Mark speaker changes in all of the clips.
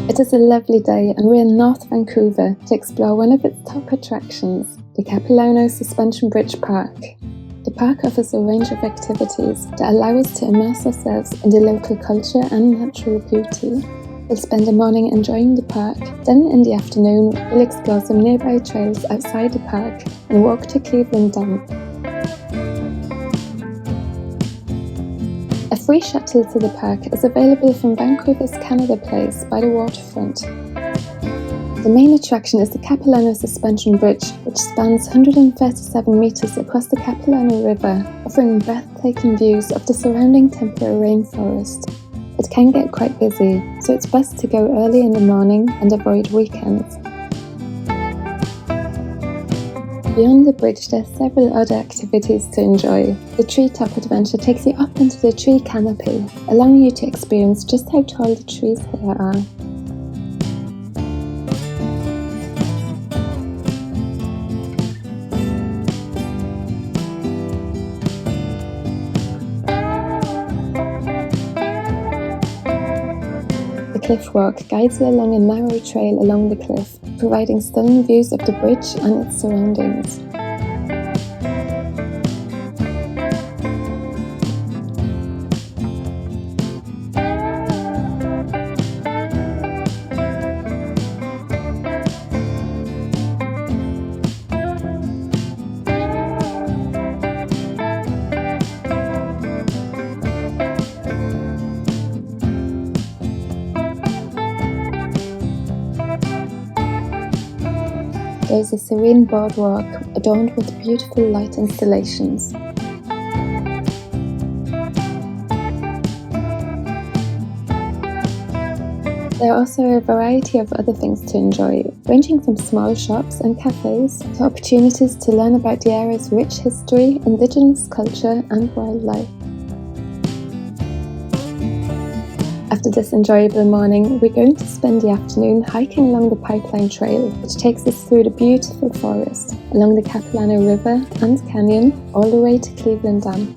Speaker 1: It is a lovely day and we're in North Vancouver to explore one of its top attractions, the Capilano Suspension Bridge Park. The park offers a range of activities that allow us to immerse ourselves in the local culture and natural beauty. We'll spend the morning enjoying the park, then in the afternoon we'll explore some nearby trails outside the park and walk to Cleveland Dam. A free shuttle to the park is available from Vancouver's Canada Place by the waterfront. The main attraction is the Capilano Suspension Bridge, which spans 137 metres across the Capilano River, offering breathtaking views of the surrounding temperate rainforest. It can get quite busy, so it's best to go early in the morning and avoid weekends. Beyond the bridge, there are several other activities to enjoy. The treetop adventure takes you up into the tree canopy, allowing you to experience just how tall the trees here are. The cliff walk guides you along a narrow trail along the cliff, providing stunning views of the bridge and its surroundings. There is a serene boardwalk adorned with beautiful light installations. There are also a variety of other things to enjoy, ranging from small shops and cafes to opportunities to learn about the area's rich history, indigenous culture and wildlife. After this enjoyable morning, we're going to spend the afternoon hiking along the Pipeline Trail, which takes us through the beautiful forest, along the Capilano River and Canyon, all the way to Cleveland Dam.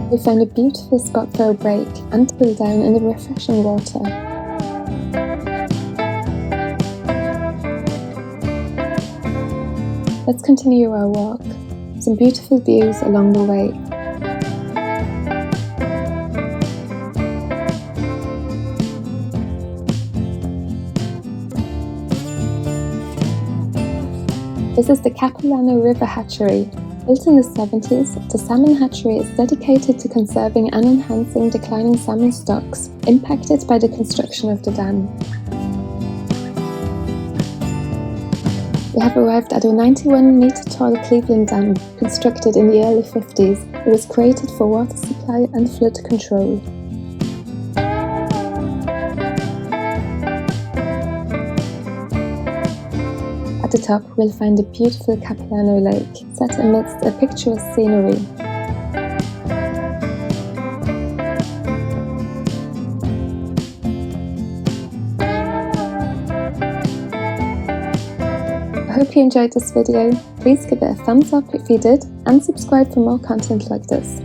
Speaker 1: We found a beautiful spot for a break and to cool down in the refreshing water. Let's continue our walk. Some beautiful views along the way. This is the Capilano River Hatchery. Built in the 70s, the salmon hatchery is dedicated to conserving and enhancing declining salmon stocks impacted by the construction of the dam. We have arrived at a 91-metre-tall Cleveland Dam, constructed in the early 50s. It was created for water supply and flood control. At the top, we'll find the beautiful Capilano Lake, set amidst a picturesque scenery. I hope you enjoyed this video. Please give it a thumbs up if you did and subscribe for more content like this.